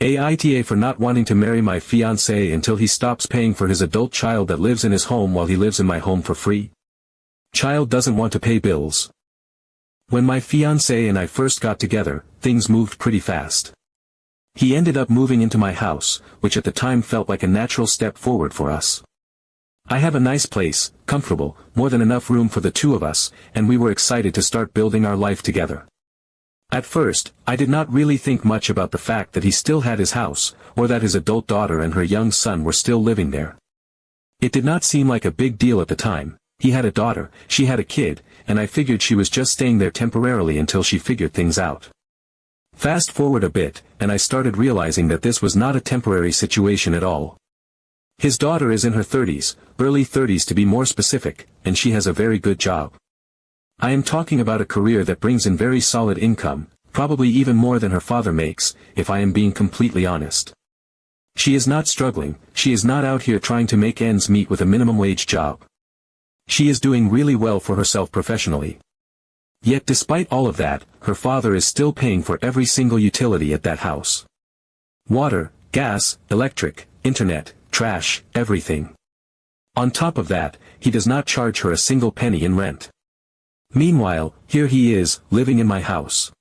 AITA for not wanting to marry my fiancé until he stops paying for his adult child that lives in his home while he lives in my home for free. Child doesn't want to pay bills. When my fiancé and I first got together, things moved pretty fast. He ended up moving into my house, which at the time felt like a natural step forward for us. I have a nice place, comfortable, more than enough room for the two of us, and we were excited to start building our life together. At first, I did not really think much about the fact that he still had his house, or that his adult daughter and her young son were still living there. It did not seem like a big deal at the time. He had a daughter, she had a kid, and I figured she was just staying there temporarily until she figured things out. Fast forward a bit, and I started realizing that this was not a temporary situation at all. His daughter is in her 30s, early 30s to be more specific, and she has a very good job. I am talking about a career that brings in very solid income, probably even more than her father makes, if I am being completely honest. She is not struggling, she is not out here trying to make ends meet with a minimum wage job. She is doing really well for herself professionally. Yet despite all of that, her father is still paying for every single utility at that house. Water, gas, electric, internet, trash, everything. On top of that, he does not charge her a single penny in rent. Meanwhile, here he is, living in my house.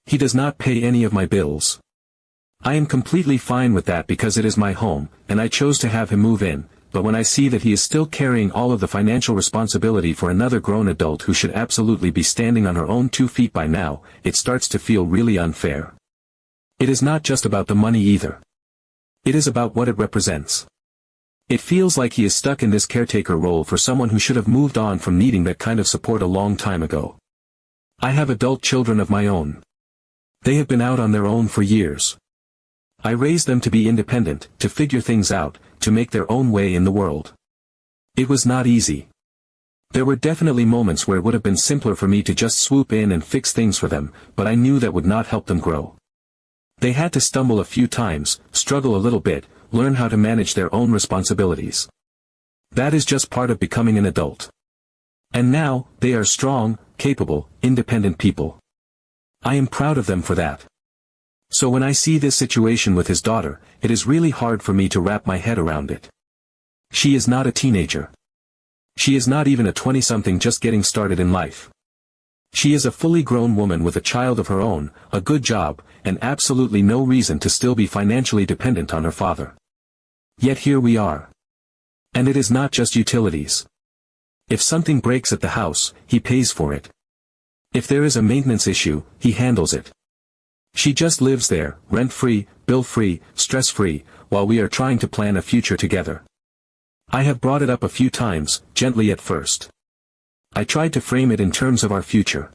He does not pay any of my bills. I am completely fine with that because it is my home, and I chose to have him move in, but when I see that he is still carrying all of the financial responsibility for another grown adult who should absolutely be standing on her own 2 feet by now, it starts to feel really unfair. It is not just about the money either. It is about what it represents. It feels like he is stuck in this caretaker role for someone who should have moved on from needing that kind of support a long time ago. I have adult children of my own. They have been out on their own for years. I raised them to be independent, to figure things out, to make their own way in the world. It was not easy. There were definitely moments where it would have been simpler for me to just swoop in and fix things for them, but I knew that would not help them grow. They had to stumble a few times, struggle a little bit, learn how to manage their own responsibilities. That is just part of becoming an adult. And now, they are strong, capable, independent people. I am proud of them for that. So when I see this situation with his daughter, it is really hard for me to wrap my head around it. She is not a teenager. She is not even a 20-something just getting started in life. She is a fully grown woman with a child of her own, a good job, and absolutely no reason to still be financially dependent on her father. Yet here we are. And it is not just utilities. If something breaks at the house, he pays for it. If there is a maintenance issue, he handles it. She just lives there, rent-free, bill-free, stress-free, while we are trying to plan a future together. I have brought it up a few times, gently at first. I tried to frame it in terms of our future.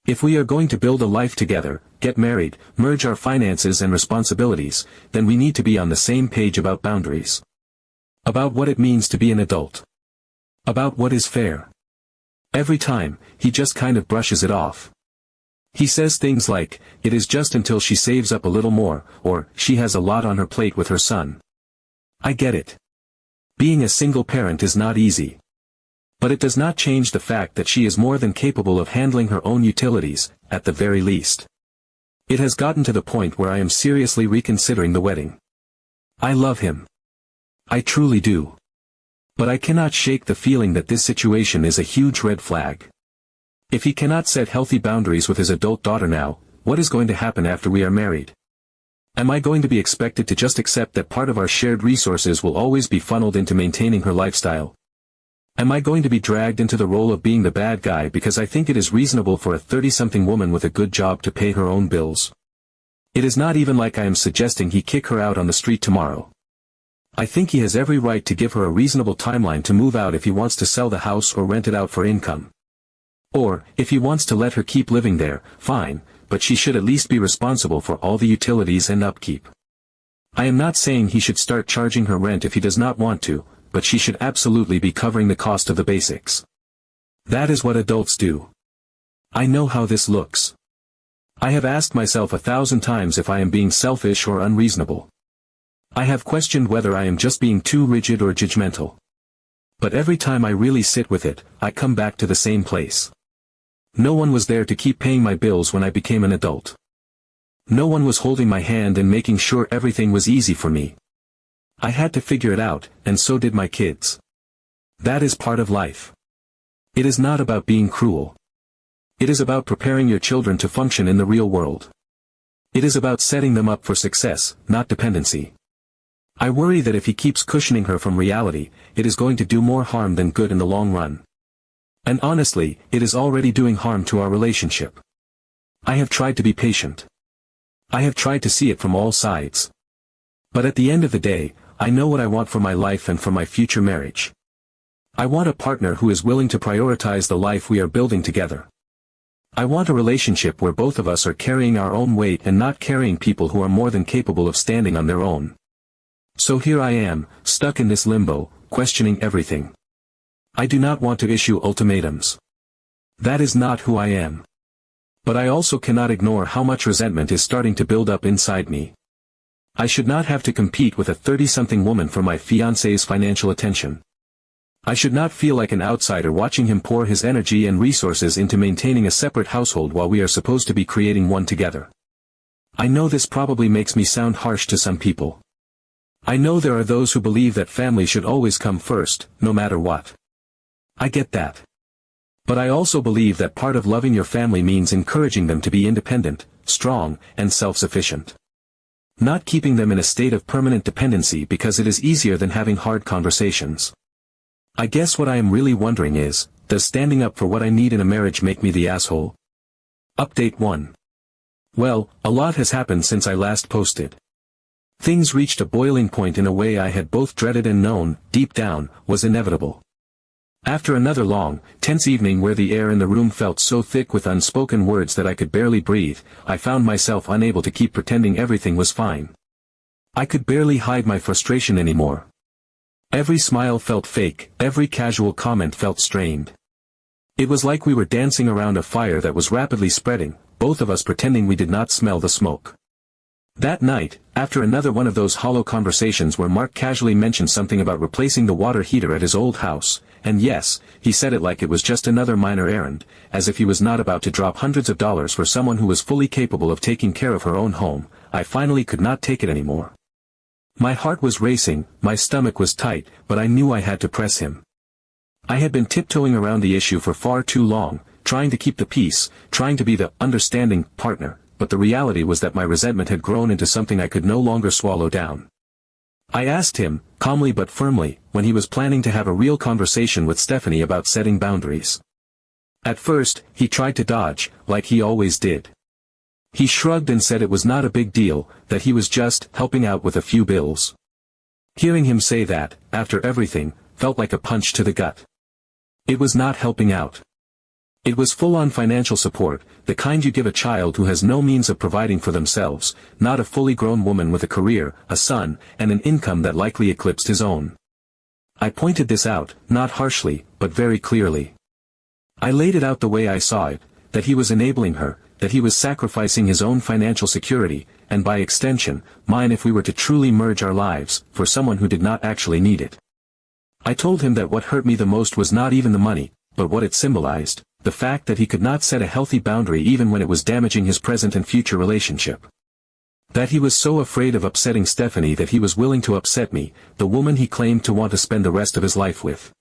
If we are going to build a life together, get married, merge our finances and responsibilities, then we need to be on the same page about boundaries. About what it means to be an adult. About what is fair. Every time, he just kind of brushes it off. He says things like, it is just until she saves up a little more, or, she has a lot on her plate with her son. I get it. Being a single parent is not easy. But it does not change the fact that she is more than capable of handling her own utilities, at the very least. It has gotten to the point where I am seriously reconsidering the wedding. I love him. I truly do. But I cannot shake the feeling that this situation is a huge red flag. If he cannot set healthy boundaries with his adult daughter now, what is going to happen after we are married? Am I going to be expected to just accept that part of our shared resources will always be funneled into maintaining her lifestyle? Am I going to be dragged into the role of being the bad guy because I think it is reasonable for a 30-something woman with a good job to pay her own bills? It is not even like I am suggesting he kick her out on the street tomorrow. I think he has every right to give her a reasonable timeline to move out if he wants to sell the house or rent it out for income. Or, if he wants to let her keep living there, fine, but she should at least be responsible for all the utilities and upkeep. I am not saying he should start charging her rent if he does not want to, but she should absolutely be covering the cost of the basics. That is what adults do. I know how this looks. I have asked myself 1,000 times if I am being selfish or unreasonable. I have questioned whether I am just being too rigid or judgmental. But every time I really sit with it, I come back to the same place. No one was there to keep paying my bills when I became an adult. No one was holding my hand and making sure everything was easy for me. I had to figure it out, and so did my kids. That is part of life. It is not about being cruel. It is about preparing your children to function in the real world. It is about setting them up for success, not dependency. I worry that if he keeps cushioning her from reality, it is going to do more harm than good in the long run. And honestly, it is already doing harm to our relationship. I have tried to be patient. I have tried to see it from all sides. But at the end of the day, I know what I want for my life and for my future marriage. I want a partner who is willing to prioritize the life we are building together. I want a relationship where both of us are carrying our own weight and not carrying people who are more than capable of standing on their own. So here I am, stuck in this limbo, questioning everything. I do not want to issue ultimatums. That is not who I am. But I also cannot ignore how much resentment is starting to build up inside me. I should not have to compete with a 30-something woman for my fiancé's financial attention. I should not feel like an outsider watching him pour his energy and resources into maintaining a separate household while we are supposed to be creating one together. I know this probably makes me sound harsh to some people. I know there are those who believe that family should always come first, no matter what. I get that. But I also believe that part of loving your family means encouraging them to be independent, strong, and self-sufficient. Not keeping them in a state of permanent dependency because it is easier than having hard conversations. I guess what I am really wondering is, does standing up for what I need in a marriage make me the asshole? Update 1. Well, a lot has happened since I last posted. Things reached a boiling point in a way I had both dreaded and known, deep down, was inevitable. After another long, tense evening where the air in the room felt so thick with unspoken words that I could barely breathe, I found myself unable to keep pretending everything was fine. I could barely hide my frustration anymore. Every smile felt fake, every casual comment felt strained. It was like we were dancing around a fire that was rapidly spreading, both of us pretending we did not smell the smoke. That night, after another one of those hollow conversations where Mark casually mentioned something about replacing the water heater at his old house, and yes, he said it like it was just another minor errand, as if he was not about to drop hundreds of dollars for someone who was fully capable of taking care of her own home, I finally could not take it anymore. My heart was racing, my stomach was tight, but I knew I had to press him. I had been tiptoeing around the issue for far too long, trying to keep the peace, trying to be the understanding partner, but the reality was that my resentment had grown into something I could no longer swallow down. I asked him, calmly but firmly, when he was planning to have a real conversation with Stephanie about setting boundaries. At first, he tried to dodge, like he always did. He shrugged and said it was not a big deal, that he was just helping out with a few bills. Hearing him say that, after everything, felt like a punch to the gut. It was not helping out. It was full-on financial support, the kind you give a child who has no means of providing for themselves, not a fully grown woman with a career, a son, and an income that likely eclipsed his own. I pointed this out, not harshly, but very clearly. I laid it out the way I saw it, that he was enabling her, that he was sacrificing his own financial security, and by extension, mine if we were to truly merge our lives, for someone who did not actually need it. I told him that what hurt me the most was not even the money, but what it symbolized, the fact that he could not set a healthy boundary even when it was damaging his present and future relationship. That he was so afraid of upsetting Stephanie that he was willing to upset me, the woman he claimed to want to spend the rest of his life with.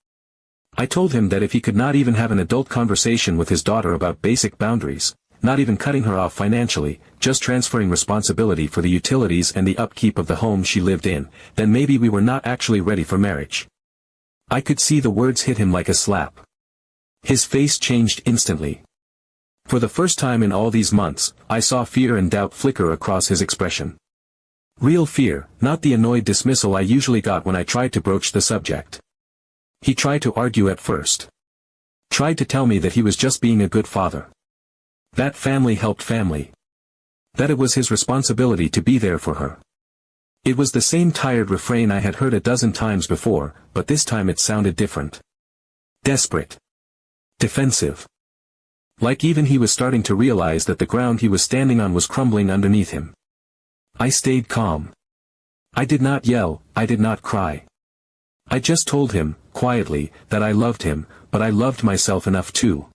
I told him that if he could not even have an adult conversation with his daughter about basic boundaries, not even cutting her off financially, just transferring responsibility for the utilities and the upkeep of the home she lived in, then maybe we were not actually ready for marriage. I could see the words hit him like a slap. His face changed instantly. For the first time in all these months, I saw fear and doubt flicker across his expression. Real fear, not the annoyed dismissal I usually got when I tried to broach the subject. He tried to argue at first. Tried to tell me that he was just being a good father. That family helped family. That it was his responsibility to be there for her. It was the same tired refrain I had heard a dozen times before, but this time it sounded different. Desperate. Defensive. Like even he was starting to realize that the ground he was standing on was crumbling underneath him. I stayed calm. I did not yell, I did not cry. I just told him, quietly, that I loved him, but I loved myself enough too.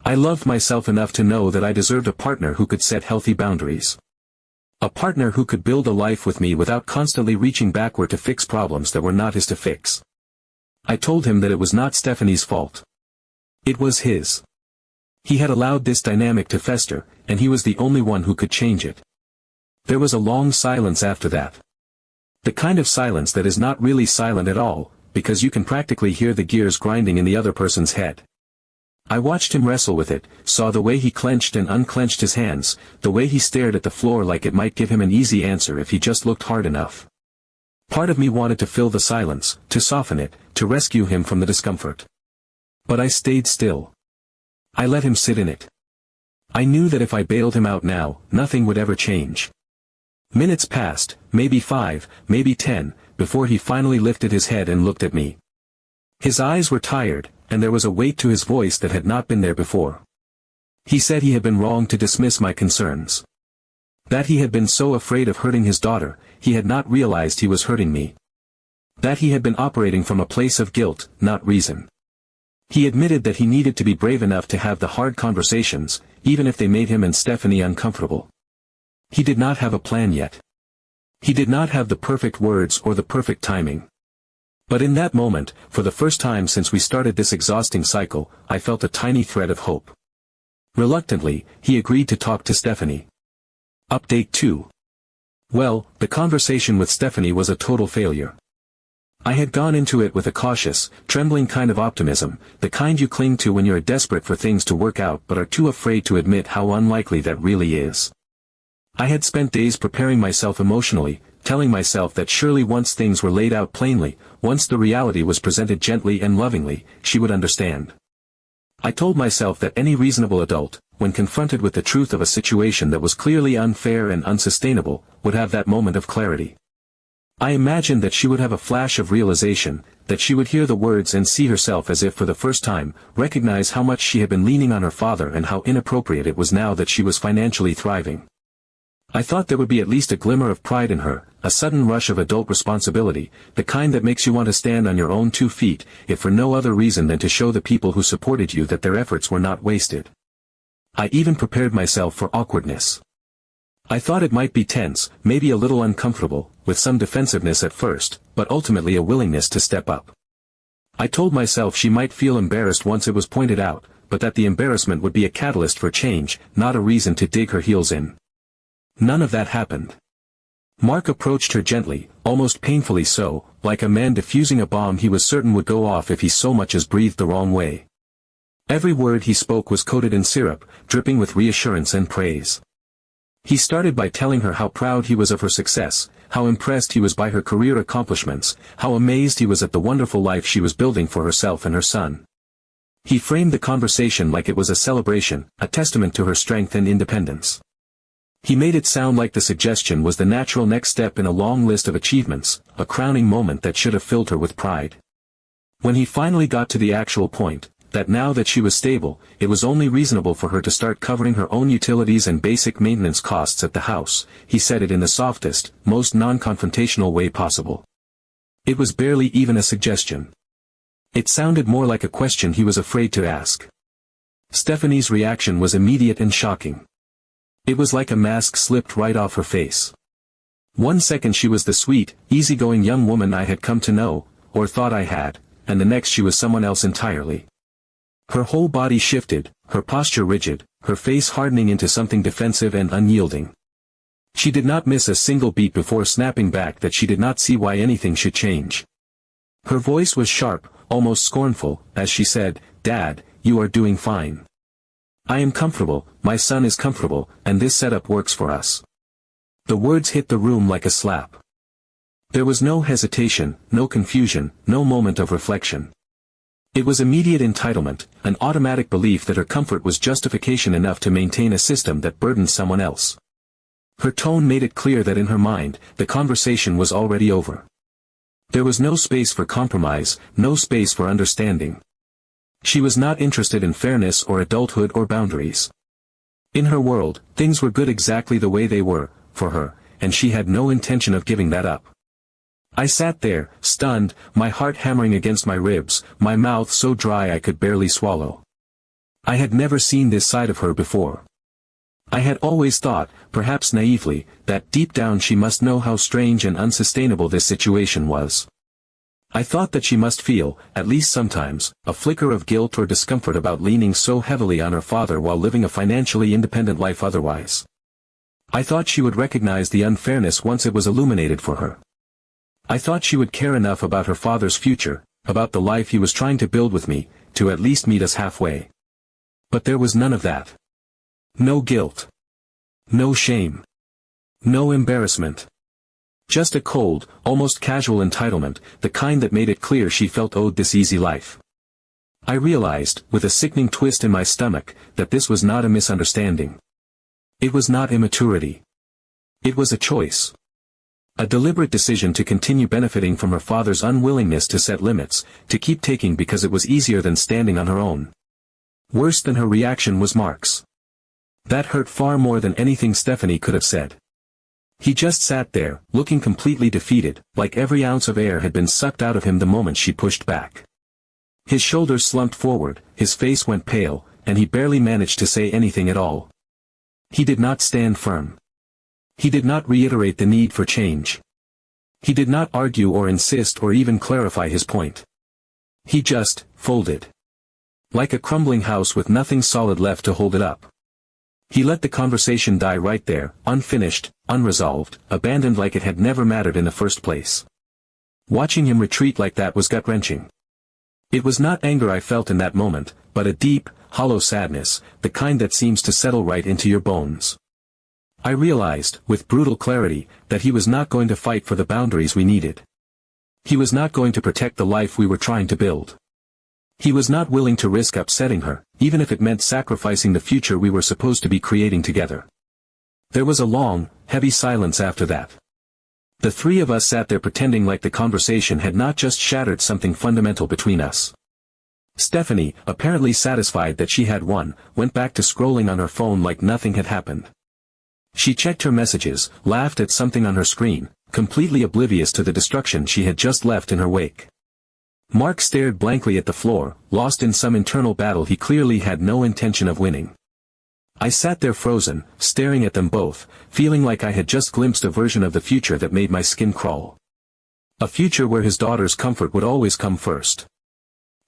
I loved myself enough to know that I deserved a partner who could set healthy boundaries. A partner who could build a life with me without constantly reaching backward to fix problems that were not his to fix. I told him that it was not Stephanie's fault. It was his. He had allowed this dynamic to fester, and he was the only one who could change it. There was a long silence after that. The kind of silence that is not really silent at all, because you can practically hear the gears grinding in the other person's head. I watched him wrestle with it, saw the way he clenched and unclenched his hands, the way he stared at the floor like it might give him an easy answer if he just looked hard enough. Part of me wanted to fill the silence, to soften it, to rescue him from the discomfort. But I stayed still. I let him sit in it. I knew that if I bailed him out now, nothing would ever change. Minutes passed, maybe 5, maybe 10, before he finally lifted his head and looked at me. His eyes were tired, and there was a weight to his voice that had not been there before. He said he had been wrong to dismiss my concerns. That he had been so afraid of hurting his daughter, he had not realized he was hurting me. That he had been operating from a place of guilt, not reason. He admitted that he needed to be brave enough to have the hard conversations, even if they made him and Stephanie uncomfortable. He did not have a plan yet. He did not have the perfect words or the perfect timing. But in that moment, for the first time since we started this exhausting cycle, I felt a tiny thread of hope. Reluctantly, he agreed to talk to Stephanie. Update 2. Well, the conversation with Stephanie was a total failure. I had gone into it with a cautious, trembling kind of optimism, the kind you cling to when you're desperate for things to work out but are too afraid to admit how unlikely that really is. I had spent days preparing myself emotionally, telling myself that surely once things were laid out plainly, once the reality was presented gently and lovingly, she would understand. I told myself that any reasonable adult, when confronted with the truth of a situation that was clearly unfair and unsustainable, would have that moment of clarity. I imagined that she would have a flash of realization, that she would hear the words and see herself as if for the first time, recognize how much she had been leaning on her father and how inappropriate it was now that she was financially thriving. I thought there would be at least a glimmer of pride in her, a sudden rush of adult responsibility, the kind that makes you want to stand on your own 2 feet, if for no other reason than to show the people who supported you that their efforts were not wasted. I even prepared myself for awkwardness. I thought it might be tense, maybe a little uncomfortable, with some defensiveness at first, but ultimately a willingness to step up. I told myself she might feel embarrassed once it was pointed out, but that the embarrassment would be a catalyst for change, not a reason to dig her heels in. None of that happened. Mark approached her gently, almost painfully so, like a man defusing a bomb he was certain would go off if he so much as breathed the wrong way. Every word he spoke was coated in syrup, dripping with reassurance and praise. He started by telling her how proud he was of her success, how impressed he was by her career accomplishments, how amazed he was at the wonderful life she was building for herself and her son. He framed the conversation like it was a celebration, a testament to her strength and independence. He made it sound like the suggestion was the natural next step in a long list of achievements, a crowning moment that should have filled her with pride. When he finally got to the actual point, that now that she was stable, it was only reasonable for her to start covering her own utilities and basic maintenance costs at the house, he said it in the softest, most non-confrontational way possible. It was barely even a suggestion. It sounded more like a question he was afraid to ask. Stephanie's reaction was immediate and shocking. It was like a mask slipped right off her face. 1 second she was the sweet, easygoing young woman I had come to know, or thought I had, and the next she was someone else entirely. Her whole body shifted, her posture rigid, her face hardening into something defensive and unyielding. She did not miss a single beat before snapping back that she did not see why anything should change. Her voice was sharp, almost scornful, as she said, "Dad, you are doing fine. I am comfortable, my son is comfortable, and this setup works for us." The words hit the room like a slap. There was no hesitation, no confusion, no moment of reflection. It was immediate entitlement, an automatic belief that her comfort was justification enough to maintain a system that burdened someone else. Her tone made it clear that in her mind, the conversation was already over. There was no space for compromise, no space for understanding. She was not interested in fairness or adulthood or boundaries. In her world, things were good exactly the way they were, for her, and she had no intention of giving that up. I sat there, stunned, my heart hammering against my ribs, my mouth so dry I could barely swallow. I had never seen this side of her before. I had always thought, perhaps naively, that deep down she must know how strange and unsustainable this situation was. I thought that she must feel, at least sometimes, a flicker of guilt or discomfort about leaning so heavily on her father while living a financially independent life otherwise. I thought she would recognize the unfairness once it was illuminated for her. I thought she would care enough about her father's future, about the life he was trying to build with me, to at least meet us halfway. But there was none of that. No guilt. No shame. No embarrassment. Just a cold, almost casual entitlement, the kind that made it clear she felt owed this easy life. I realized, with a sickening twist in my stomach, that this was not a misunderstanding. It was not immaturity. It was a choice. A deliberate decision to continue benefiting from her father's unwillingness to set limits, to keep taking because it was easier than standing on her own. Worse than her reaction was Mark's. That hurt far more than anything Stephanie could have said. He just sat there, looking completely defeated, like every ounce of air had been sucked out of him the moment she pushed back. His shoulders slumped forward, his face went pale, and he barely managed to say anything at all. He did not stand firm. He did not reiterate the need for change. He did not argue or insist or even clarify his point. He just folded. Like a crumbling house with nothing solid left to hold it up. He let the conversation die right there, unfinished, unresolved, abandoned like it had never mattered in the first place. Watching him retreat like that was gut-wrenching. It was not anger I felt in that moment, but a deep, hollow sadness, the kind that seems to settle right into your bones. I realized, with brutal clarity, that he was not going to fight for the boundaries we needed. He was not going to protect the life we were trying to build. He was not willing to risk upsetting her, even if it meant sacrificing the future we were supposed to be creating together. There was a long, heavy silence after that. The three of us sat there pretending like the conversation had not just shattered something fundamental between us. Stephanie, apparently satisfied that she had won, went back to scrolling on her phone like nothing had happened. She checked her messages, laughed at something on her screen, completely oblivious to the destruction she had just left in her wake. Mark stared blankly at the floor, lost in some internal battle he clearly had no intention of winning. I sat there frozen, staring at them both, feeling like I had just glimpsed a version of the future that made my skin crawl. A future where his daughter's comfort would always come first.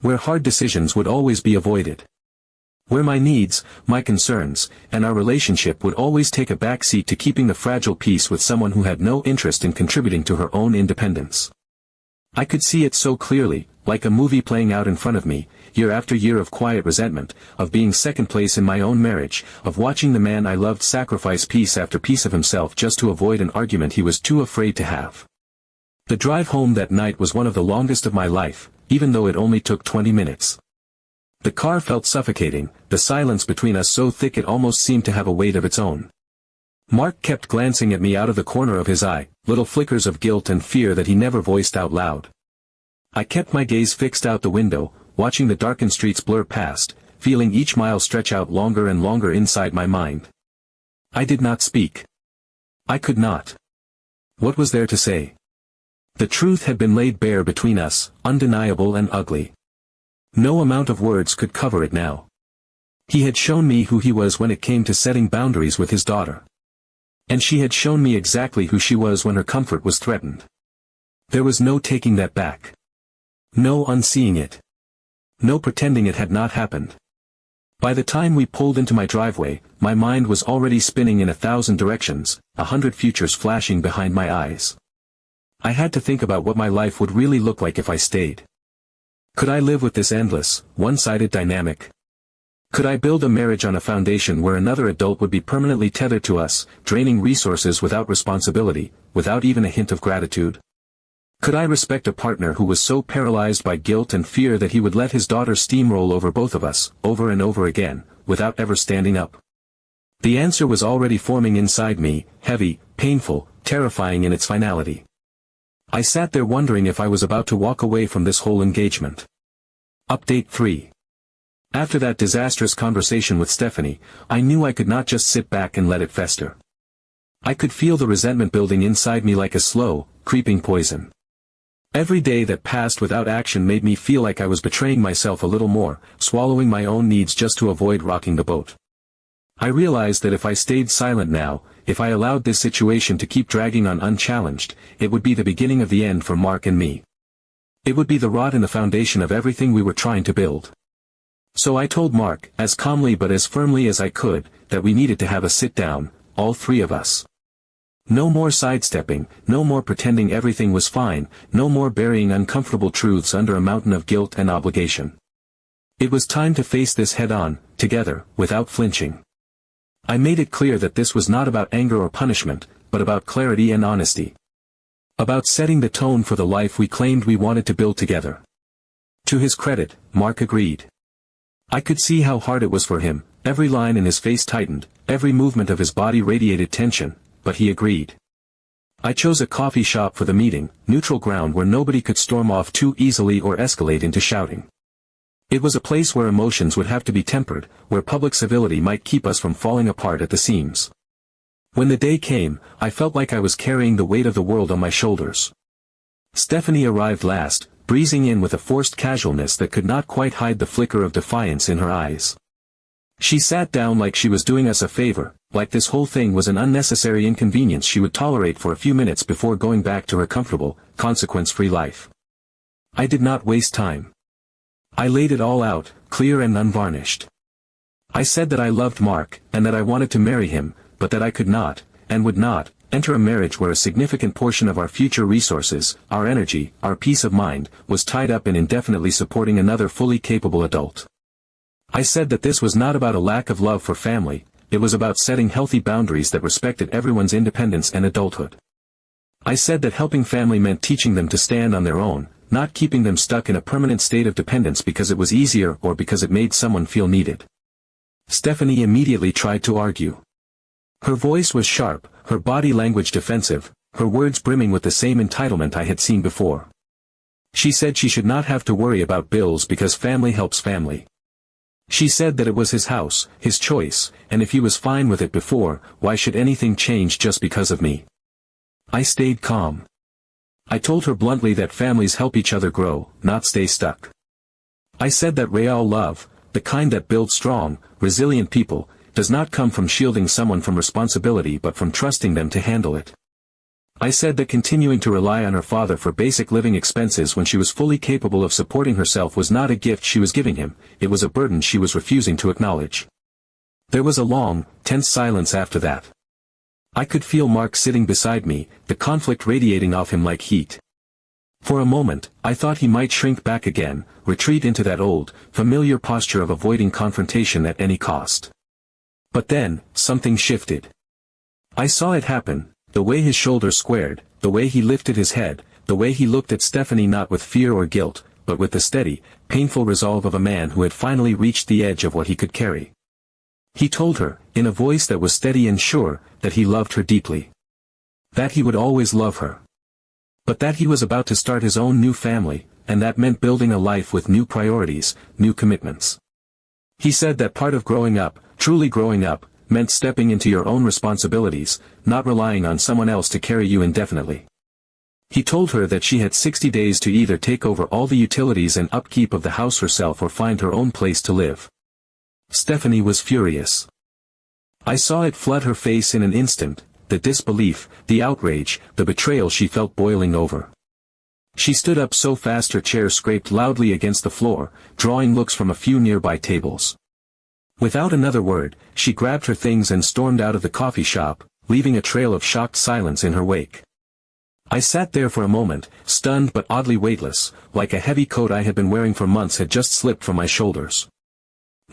Where hard decisions would always be avoided. Where my needs, my concerns, and our relationship would always take a back seat to keeping the fragile peace with someone who had no interest in contributing to her own independence. I could see it so clearly, like a movie playing out in front of me, year after year of quiet resentment, of being second place in my own marriage, of watching the man I loved sacrifice piece after piece of himself just to avoid an argument he was too afraid to have. The drive home that night was one of the longest of my life, even though it only took 20 minutes. The car felt suffocating, the silence between us so thick it almost seemed to have a weight of its own. Mark kept glancing at me out of the corner of his eye, little flickers of guilt and fear that he never voiced out loud. I kept my gaze fixed out the window, watching the darkened streets blur past, feeling each mile stretch out longer and longer inside my mind. I did not speak. I could not. What was there to say? The truth had been laid bare between us, undeniable and ugly. No amount of words could cover it now. He had shown me who he was when it came to setting boundaries with his daughter. And she had shown me exactly who she was when her comfort was threatened. There was no taking that back. No unseeing it. No pretending it had not happened. By the time we pulled into my driveway, my mind was already spinning in 1,000 directions, 100 futures flashing behind my eyes. I had to think about what my life would really look like if I stayed. Could I live with this endless, one-sided dynamic? Could I build a marriage on a foundation where another adult would be permanently tethered to us, draining resources without responsibility, without even a hint of gratitude? Could I respect a partner who was so paralyzed by guilt and fear that he would let his daughter steamroll over both of us, over and over again, without ever standing up? The answer was already forming inside me, heavy, painful, terrifying in its finality. I sat there wondering if I was about to walk away from this whole engagement. Update 3. After that disastrous conversation with Stephanie, I knew I could not just sit back and let it fester. I could feel the resentment building inside me like a slow, creeping poison. Every day that passed without action made me feel like I was betraying myself a little more, swallowing my own needs just to avoid rocking the boat. I realized that if I stayed silent now, if I allowed this situation to keep dragging on unchallenged, it would be the beginning of the end for Mark and me. It would be the rot in the foundation of everything we were trying to build. So I told Mark, as calmly but as firmly as I could, that we needed to have a sit-down, all three of us. No more sidestepping, no more pretending everything was fine, no more burying uncomfortable truths under a mountain of guilt and obligation. It was time to face this head-on, together, without flinching. I made it clear that this was not about anger or punishment, but about clarity and honesty. About setting the tone for the life we claimed we wanted to build together. To his credit, Mark agreed. I could see how hard it was for him, every line in his face tightened, every movement of his body radiated tension, but he agreed. I chose a coffee shop for the meeting, neutral ground where nobody could storm off too easily or escalate into shouting. It was a place where emotions would have to be tempered, where public civility might keep us from falling apart at the seams. When the day came, I felt like I was carrying the weight of the world on my shoulders. Stephanie arrived last, breezing in with a forced casualness that could not quite hide the flicker of defiance in her eyes. She sat down like she was doing us a favor, like this whole thing was an unnecessary inconvenience she would tolerate for a few minutes before going back to her comfortable, consequence-free life. I did not waste time. I laid it all out, clear and unvarnished. I said that I loved Mark, and that I wanted to marry him, but that I could not, and would not, enter a marriage where a significant portion of our future resources, our energy, our peace of mind, was tied up in indefinitely supporting another fully capable adult. I said that this was not about a lack of love for family, it was about setting healthy boundaries that respected everyone's independence and adulthood. I said that helping family meant teaching them to stand on their own, not keeping them stuck in a permanent state of dependence because it was easier or because it made someone feel needed. Stephanie immediately tried to argue. Her voice was sharp, her body language defensive, her words brimming with the same entitlement I had seen before. She said she should not have to worry about bills because family helps family. She said that it was his house, his choice, and if he was fine with it before, why should anything change just because of me? I stayed calm. I told her bluntly that families help each other grow, not stay stuck. I said that real love, the kind that builds strong, resilient people, does not come from shielding someone from responsibility but from trusting them to handle it. I said that continuing to rely on her father for basic living expenses when she was fully capable of supporting herself was not a gift she was giving him, it was a burden she was refusing to acknowledge. There was a long, tense silence after that. I could feel Mark sitting beside me, the conflict radiating off him like heat. For a moment, I thought he might shrink back again, retreat into that old, familiar posture of avoiding confrontation at any cost. But then, something shifted. I saw it happen, the way his shoulders squared, the way he lifted his head, the way he looked at Stephanie not with fear or guilt, but with the steady, painful resolve of a man who had finally reached the edge of what he could carry. He told her, in a voice that was steady and sure, that he loved her deeply. That he would always love her. But that he was about to start his own new family, and that meant building a life with new priorities, new commitments. He said that part of growing up, truly growing up, meant stepping into your own responsibilities, not relying on someone else to carry you indefinitely. He told her that she had 60 days to either take over all the utilities and upkeep of the house herself or find her own place to live. Stephanie was furious. I saw it flood her face in an instant, the disbelief, the outrage, the betrayal she felt boiling over. She stood up so fast her chair scraped loudly against the floor, drawing looks from a few nearby tables. Without another word, she grabbed her things and stormed out of the coffee shop, leaving a trail of shocked silence in her wake. I sat there for a moment, stunned but oddly weightless, like a heavy coat I had been wearing for months had just slipped from my shoulders.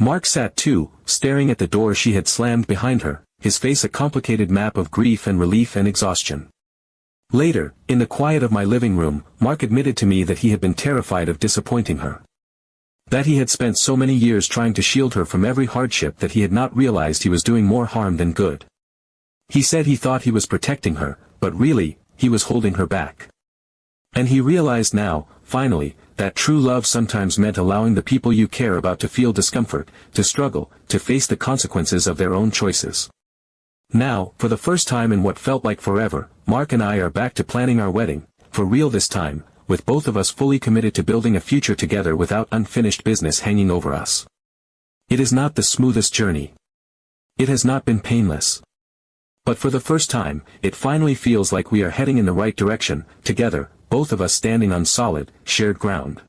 Mark sat too, staring at the door she had slammed behind her, his face a complicated map of grief and relief and exhaustion. Later, in the quiet of my living room, Mark admitted to me that he had been terrified of disappointing her. That he had spent so many years trying to shield her from every hardship that he had not realized he was doing more harm than good. He said he thought he was protecting her, but really, he was holding her back. And he realized now, finally, that true love sometimes meant allowing the people you care about to feel discomfort, to struggle, to face the consequences of their own choices. Now, for the first time in what felt like forever, Mark and I are back to planning our wedding, for real this time, with both of us fully committed to building a future together without unfinished business hanging over us. It is not the smoothest journey. It has not been painless. But for the first time, it finally feels like we are heading in the right direction, together, both of us standing on solid, shared ground.